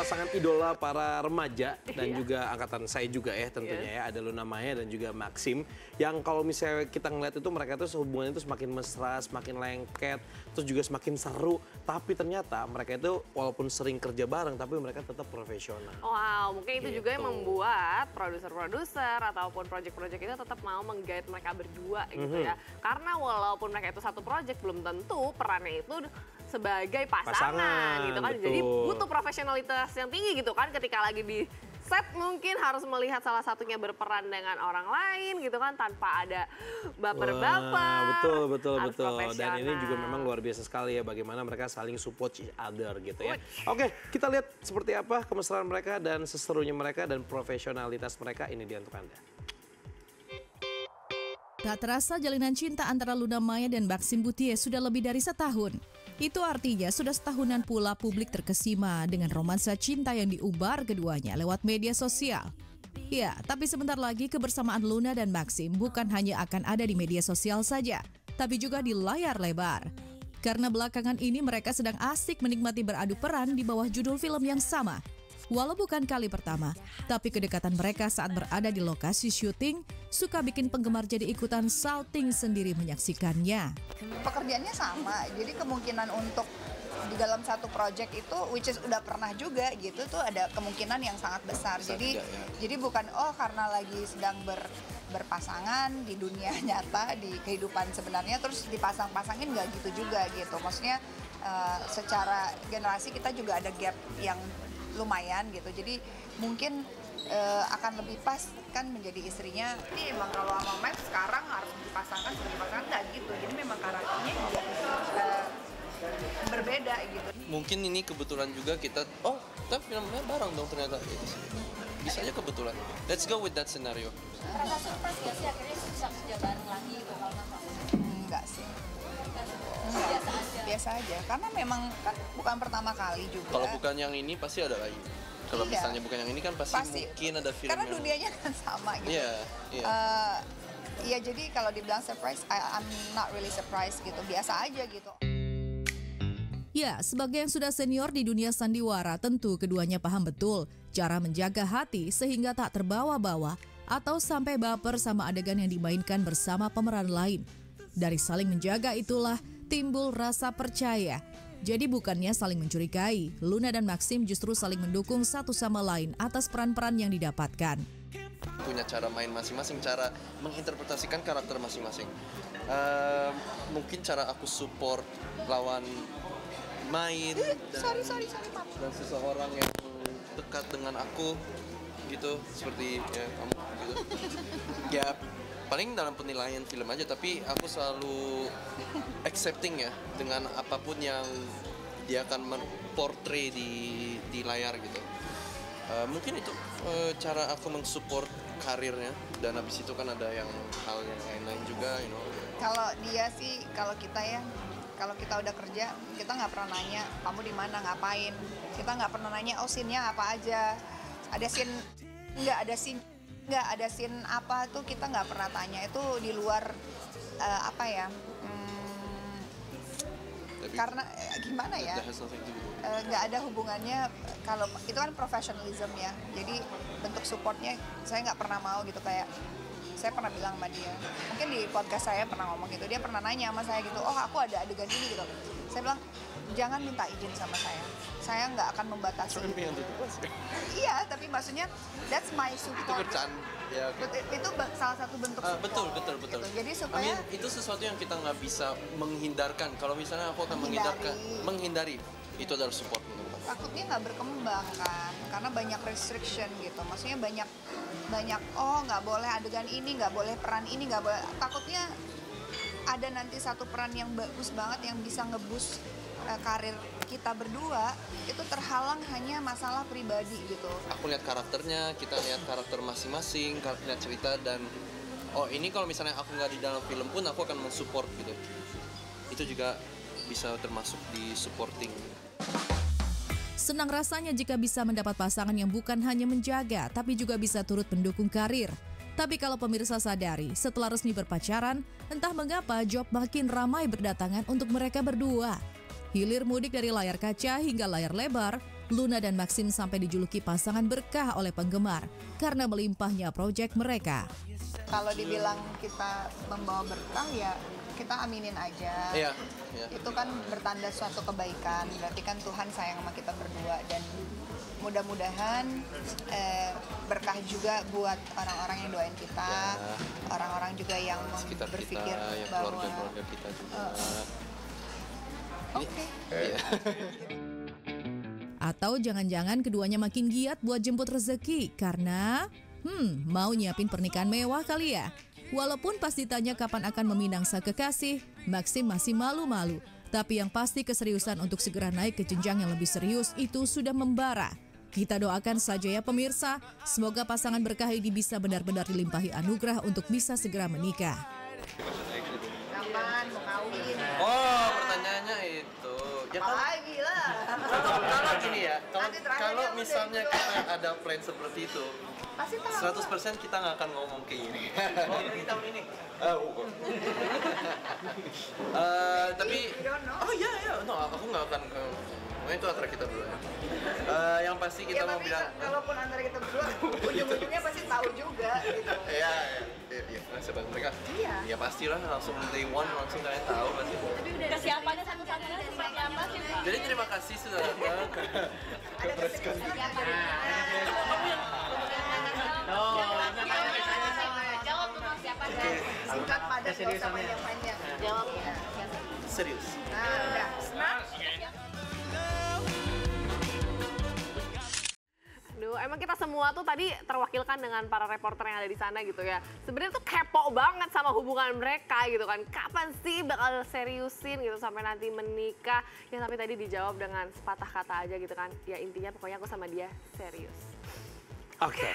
pasangan idola para remaja dan juga angkatan saya juga ya tentunya ya. Ada Luna Maya dan juga Maxim. Yang kalau misalnya kita ngeliat itu mereka tuh hubungannya itu semakin mesra, semakin lengket, terus juga semakin seru. Tapi ternyata mereka itu walaupun sering kerja bareng tapi mereka tetap profesional. Wow, mungkin itu juga yang membuat produser-produser ataupun project-project itu tetap mau menggait mereka berdua gitu ya. Karena walaupun mereka itu satu project belum tentu perannya itu sebagai pasangan gitu kan. Betul. Jadi butuh profesionalitas yang tinggi gitu kan ketika lagi di set mungkin harus melihat salah satunya berperan dengan orang lain gitu kan tanpa ada baper-baper. Betul. Dan ini juga memang luar biasa sekali ya bagaimana mereka saling support each other gitu ya. Oke, kita lihat seperti apa kemesraan mereka dan seserunya mereka dan profesionalitas mereka ini dia untuk Anda. Tak terasa jalinan cinta antara Luna Maya dan Maxim Buttier sudah lebih dari setahun. Itu artinya sudah setahunan pula publik terkesima dengan romansa cinta yang diumbar keduanya lewat media sosial. Ya, tapi sebentar lagi kebersamaan Luna dan Maxim bukan hanya akan ada di media sosial saja, tapi juga di layar lebar. Karena belakangan ini mereka sedang asik menikmati beradu peran di bawah judul film yang sama. Walau bukan kali pertama, tapi kedekatan mereka saat berada di lokasi syuting suka bikin penggemar jadi ikutan salting sendiri menyaksikannya. Pekerjaannya sama, jadi kemungkinan untuk di dalam satu project itu, which is udah pernah juga gitu, tuh ada kemungkinan yang sangat besar. Jadi bukan karena lagi sedang berpasangan di dunia nyata, di kehidupan sebenarnya, terus dipasang-pasangin nggak gitu juga gitu. Maksudnya secara generasi kita juga ada gap yang lumayan gitu, jadi mungkin akan lebih pas kan menjadi istrinya. Ini emang kalau sama Max sekarang harus dipasangkan sebagai pasangan nggak gitu, jadi memang karakternya juga berbeda gitu. Mungkin ini kebetulan juga kita, kita filmnya bareng dong ternyata gitu sih. Bisa aja kebetulan. Let's go with that scenario. Rasa surprise gak sih akhirnya bisa kerja bareng lagi gitu kalau nggak? Enggak sih. Biasa aja, karena memang kan bukan pertama kali juga. Kalau bukan yang ini pasti ada lagi. Kalau misalnya bukan yang ini kan pasti mungkin ada film karena dunianya kan sama gitu. Iya, jadi kalau dibilang surprise, I'm not really surprised gitu, biasa aja gitu. Ya, sebagai yang sudah senior di dunia sandiwara, tentu keduanya paham betul cara menjaga hati sehingga tak terbawa-bawa atau sampai baper sama adegan yang dimainkan bersama pemeran lain. Dari saling menjaga itulah timbul rasa percaya. Jadi bukannya saling mencurigai, Luna dan Maxim justru saling mendukung satu sama lain atas peran-peran yang didapatkan. Punya cara main masing-masing, cara menginterpretasikan karakter masing-masing. Mungkin cara aku support lawan main dan seseorang yang dekat dengan aku gitu, seperti ya kamu gitu. Ya paling dalam penilaian film aja, tapi aku selalu accepting ya dengan apapun yang dia akan portray di layar gitu. Mungkin itu cara aku mensupport karirnya, dan habis itu kan ada yang hal yang lain-lain juga, you know. Kalau dia sih, kalau kita udah kerja, kita nggak pernah nanya kamu di mana ngapain. Kita nggak pernah nanya scene-nya apa aja. Ada scene nggak ada scene apa tuh kita nggak pernah tanya. Itu di luar karena gimana ya, nggak ada hubungannya. Kalau itu kan professionalism ya, jadi bentuk supportnya saya nggak pernah mau gitu. Kayak saya pernah bilang sama dia, mungkin di podcast saya pernah ngomong gitu, dia pernah nanya sama saya gitu, aku ada adegan ini gitu. Saya bilang jangan minta izin sama saya nggak akan membatasi gitu. Iya, tapi maksudnya that's my support. Itu salah satu bentuk support. Betul. Gitu. Jadi supaya itu sesuatu yang kita nggak bisa menghindarkan. Kalau misalnya aku akan menghindari, itu adalah support. Takutnya nggak berkembang kan, karena banyak restriction gitu. Maksudnya banyak nggak boleh adegan ini, nggak boleh peran ini, nggak boleh. Takutnya ada nanti satu peran yang bagus banget yang bisa ngebus karir kita berdua, itu terhalang hanya masalah pribadi gitu. Aku lihat karakternya, kita lihat karakter masing-masing, lihat cerita, dan ini kalau misalnya aku nggak di dalam film pun aku akan mensupport gitu. Itu juga bisa termasuk di supporting. Senang rasanya jika bisa mendapat pasangan yang bukan hanya menjaga, tapi juga bisa turut mendukung karir. Tapi kalau pemirsa sadari, setelah resmi berpacaran, entah mengapa job makin ramai berdatangan untuk mereka berdua. Hilir mudik dari layar kaca hingga layar lebar, Luna dan Maxim sampai dijuluki pasangan berkah oleh penggemar karena melimpahnya proyek mereka. Kalau dibilang kita membawa berkah ya kita aminin aja. Iya. Itu kan bertanda suatu kebaikan. Berarti kan Tuhan sayang sama kita berdua dan mudah-mudahan berkah juga buat orang-orang yang doain kita, orang-orang juga yang Sekitar berpikir kita, yang bahwa keluarga-keluarga kita juga. oke. Iya. Atau jangan-jangan keduanya makin giat buat jemput rezeki karena mau nyiapin pernikahan mewah kali ya. Walaupun pas ditanya kapan akan meminang sang kekasih, Maxim masih malu-malu. Tapi yang pasti keseriusan untuk segera naik ke jenjang yang lebih serius itu sudah membara. Kita doakan saja ya pemirsa, semoga pasangan berkah ini bisa benar-benar dilimpahi anugerah untuk bisa segera menikah. Kapan mau kawin? Oh, pertanyaannya itu. Ya kan, Apalagi lah. kalau gini ya, Nanti terakhirnya kalau udah misalnya gitu. kita ada plan seperti itu, Pasti tahu. 100% kita nggak akan ngomong kayak gini. Oh, ini tahun ini. Tapi, You don't know. oh iya, no, aku nggak akan. Pokoknya itu antara kita berdua. Yang pasti kita Ya mau tapi bilang. kalaupun antara kita berdua, ujung-ujungnya pasti tahu juga gitu. Iya, sebat mereka. Iya. Ya pastilah langsung day one langsung kalian tahu pasti. Tapi udah kesiapannya satu-satunya seperti apa sih Pak? Jadi terima kasih sudah datang ke press con. Jawab tuh Mas, siapa Oke, Singkat padat gak usah panjang-panjang. Jawab. serius. Nah, udah. Snap. Aduh, emang kita semua tuh tadi terwakilkan dengan para reporter yang ada di sana gitu ya. Sebenarnya tuh kepo banget sama hubungan mereka gitu kan. Kapan sih bakal seriusin gitu sampai nanti menikah? Ya tapi tadi dijawab dengan sepatah kata aja gitu kan. Ya intinya pokoknya aku sama dia serius. Oke.